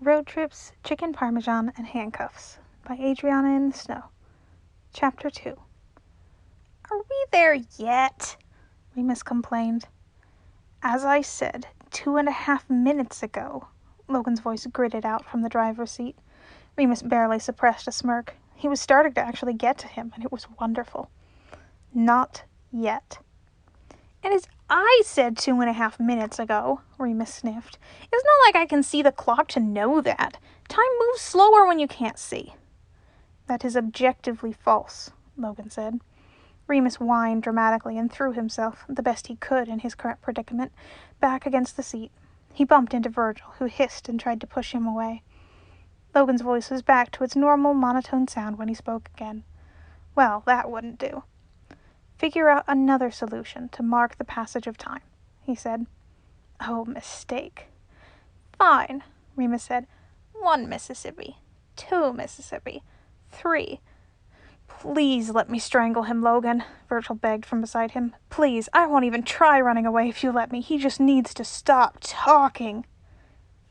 Road Trips, Chicken Parmesan, and Handcuffs by Adriana in the Snow. Chapter 2. Are we there yet? Remus complained. As I said 2.5 minutes ago, Logan's voice gritted out from the driver's seat. Remus barely suppressed a smirk. He was starting to actually get to him, and it was wonderful. Not yet. And as I said 2.5 minutes ago, Remus sniffed. It's not like I can see the clock to know that. Time moves slower when you can't see. That is objectively false, Logan said. Remus whined dramatically and threw himself, the best he could in his current predicament, back against the seat. He bumped into Virgil, who hissed and tried to push him away. Logan's voice was back to its normal monotone sound when he spoke again. Well, that wouldn't do. Figure out another solution to mark the passage of time, he said. Oh, mistake. Fine, Remus said. 1 Mississippi. 2 Mississippi. 3. Please let me strangle him, Logan, Virgil begged from beside him. Please, I won't even try running away if you let me. He just needs to stop talking.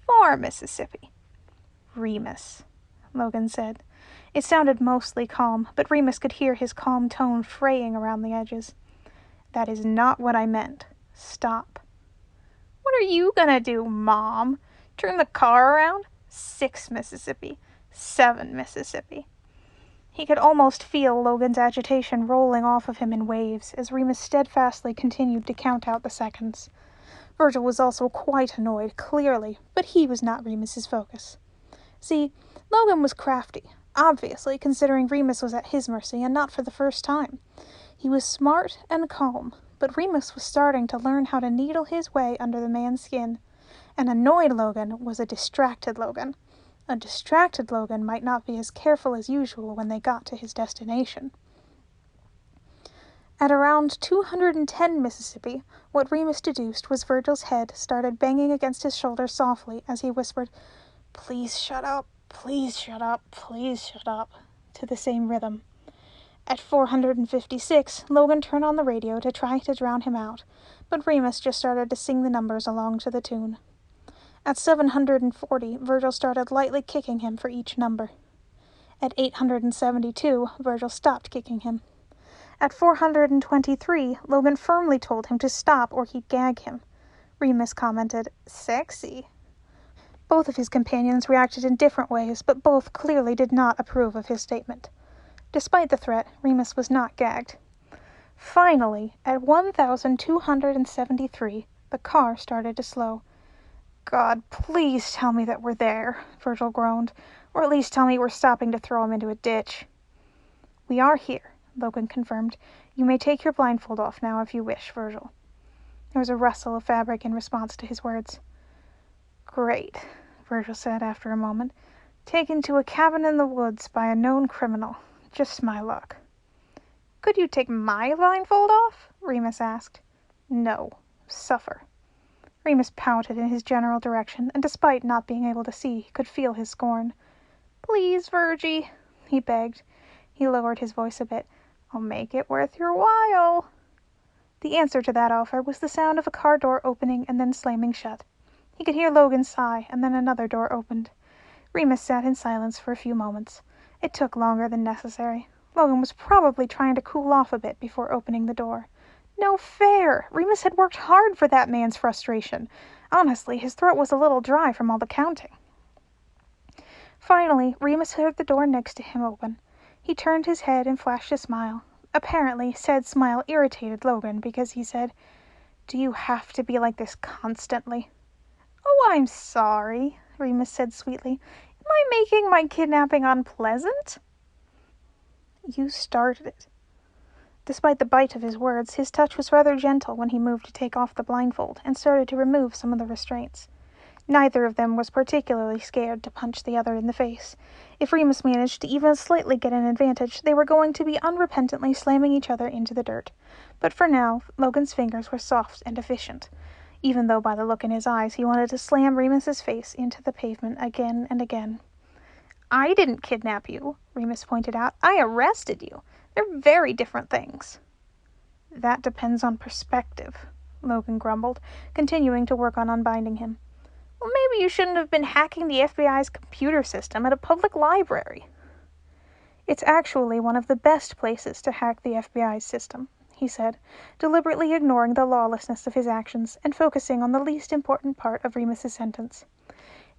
4 Mississippi. Remus, Logan said. It sounded mostly calm, but Remus could hear his calm tone fraying around the edges. That is not what I meant. Stop. What are you gonna do, Mom? Turn the car around? 6 Mississippi. 7 Mississippi. He could almost feel Logan's agitation rolling off of him in waves as Remus steadfastly continued to count out the seconds. Virgil was also quite annoyed, clearly, but he was not Remus's focus. See, Logan was crafty, obviously, considering Remus was at his mercy and not for the first time. He was smart and calm, but Remus was starting to learn how to needle his way under the man's skin. An annoyed Logan was a distracted Logan. A distracted Logan might not be as careful as usual when they got to his destination. At around 210 Mississippi, what Remus deduced was Virgil's head started banging against his shoulder softly as he whispered, "Please shut up, please shut up, please shut up," to the same rhythm. At 456, Logan turned on the radio to try to drown him out, but Remus just started to sing the numbers along to the tune. At 740, Virgil started lightly kicking him for each number. At 872, Virgil stopped kicking him. At 423, Logan firmly told him to stop or he'd gag him. Remus commented, "Sexy." Both of his companions reacted in different ways, but both clearly did not approve of his statement. Despite the threat, Remus was not gagged. Finally, at 1273, the car started to slow. "God, please tell me that we're there," Virgil groaned, "or at least tell me we're stopping to throw him into a ditch." "We are here," Logan confirmed. "You may take your blindfold off now if you wish, Virgil." There was a rustle of fabric in response to his words. "Great," Virgil said after a moment. "Taken to a cabin in the woods by a known criminal. Just my luck." "Could you take my blindfold off?" Remus asked. "No. Suffer." Remus pouted in his general direction, and despite not being able to see, he could feel his scorn. "Please, Virgie," he begged. He lowered his voice a bit. "I'll make it worth your while." The answer to that offer was the sound of a car door opening and then slamming shut. He could hear Logan sigh, and then another door opened. Remus sat in silence for a few moments. It took longer than necessary. Logan was probably trying to cool off a bit before opening the door. No fair! Remus had worked hard for that man's frustration. Honestly, his throat was a little dry from all the counting. Finally, Remus heard the door next to him open. He turned his head and flashed a smile. Apparently, said smile irritated Logan because he said, "Do you have to be like this constantly?" "Oh, I'm sorry," Remus said sweetly. "Am I making my kidnapping unpleasant?" "You started it." Despite the bite of his words, his touch was rather gentle when he moved to take off the blindfold and started to remove some of the restraints. Neither of them was particularly scared to punch the other in the face. If Remus managed to even slightly get an advantage, they were going to be unrepentantly slamming each other into the dirt. But for now, Logan's fingers were soft and efficient, even though by the look in his eyes he wanted to slam Remus's face into the pavement again and again. "I didn't kidnap you," Remus pointed out. "I arrested you. They're very different things." "That depends on perspective," Logan grumbled, continuing to work on unbinding him. Well, maybe you shouldn't have been hacking the FBI's computer system at a public library. It's actually one of the best places to hack the FBI's system, he said, deliberately ignoring the lawlessness of his actions and focusing on the least important part of Remus's sentence.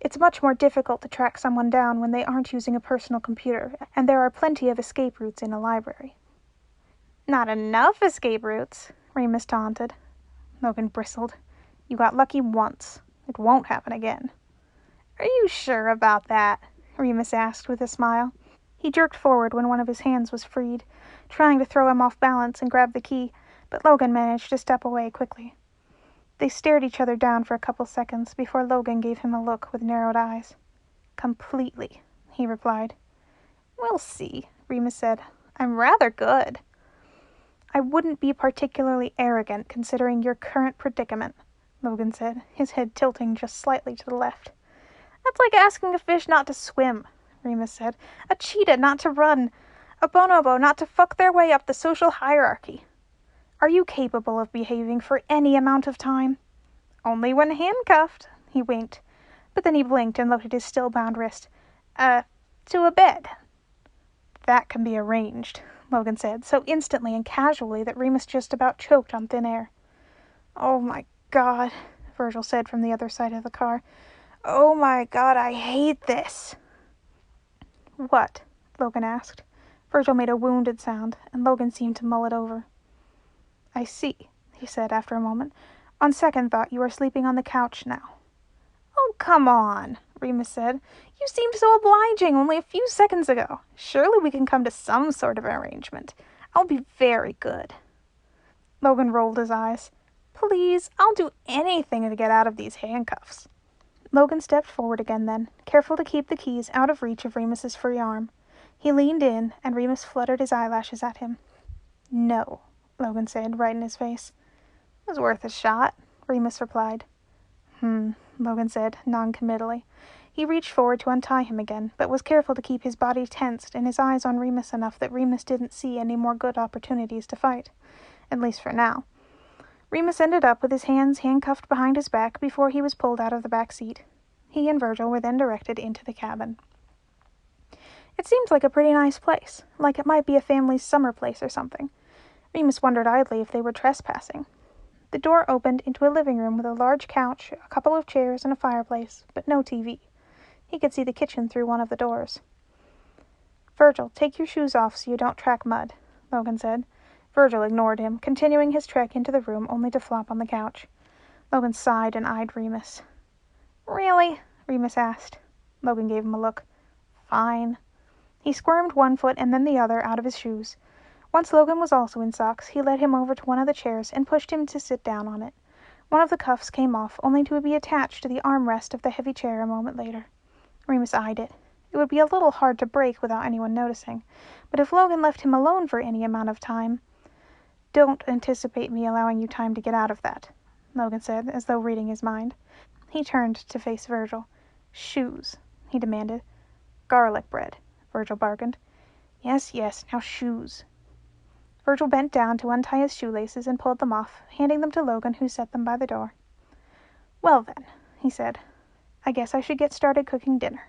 It's much more difficult to track someone down when they aren't using a personal computer, and there are plenty of escape routes in a library. Not enough escape routes, Remus taunted. Logan bristled. You got lucky once. It won't happen again. Are you sure about that? Remus asked with a smile. He jerked forward when one of his hands was freed, trying to throw him off balance and grab the key, but Logan managed to step away quickly. They stared each other down for a couple seconds before Logan gave him a look with narrowed eyes. Completely, he replied. We'll see, Remus said. I'm rather good. I wouldn't be particularly arrogant considering your current predicament, Logan said, his head tilting just slightly to the left. That's like asking a fish not to swim, Remus said. A cheetah not to run. A bonobo not to fuck their way up the social hierarchy. Are you capable of behaving for any amount of time? Only when handcuffed, he winked. But then he blinked and looked at his still-bound wrist. To a bed. That can be arranged, Logan said, so instantly and casually that Remus just about choked on thin air. Oh my God, Virgil said from the other side of the car. Oh my God, I hate this. What? Logan asked. Virgil made a wounded sound, and Logan seemed to mull it over. I see, he said after a moment. On second thought, you are sleeping on the couch now. Oh, come on, Remus said. You seemed so obliging only a few seconds ago. Surely we can come to some sort of arrangement. I'll be very good. Logan rolled his eyes. Please, I'll do anything to get out of these handcuffs. Logan stepped forward again then, careful to keep the keys out of reach of Remus's free arm. He leaned in, and Remus fluttered his eyelashes at him. No, Logan said, right in his face. It was worth a shot, Remus replied. Logan said, non-committally. He reached forward to untie him again, but was careful to keep his body tensed and his eyes on Remus enough that Remus didn't see any more good opportunities to fight. At least for now. Remus ended up with his hands handcuffed behind his back before he was pulled out of the back seat. He and Virgil were then directed into the cabin. It seemed like a pretty nice place, like it might be a family's summer place or something. Remus wondered idly if they were trespassing. The door opened into a living room with a large couch, a couple of chairs, and a fireplace, but no TV. He could see the kitchen through one of the doors. Virgil, take your shoes off so you don't track mud, Logan said. Virgil ignored him, continuing his trek into the room only to flop on the couch. Logan sighed and eyed Remus. Really? Remus asked. Logan gave him a look. Fine. He squirmed one foot and then the other out of his shoes. Once Logan was also in socks, he led him over to one of the chairs and pushed him to sit down on it. One of the cuffs came off, only to be attached to the armrest of the heavy chair a moment later. Remus eyed it. It would be a little hard to break without anyone noticing, but if Logan left him alone for any amount of time... Don't anticipate me allowing you time to get out of that, Logan said, as though reading his mind. He turned to face Virgil. Shoes, he demanded. Garlic bread, Virgil bargained. Yes, now shoes. Virgil bent down to untie his shoelaces and pulled them off, handing them to Logan, who set them by the door. Well then, he said, I guess I should get started cooking dinner.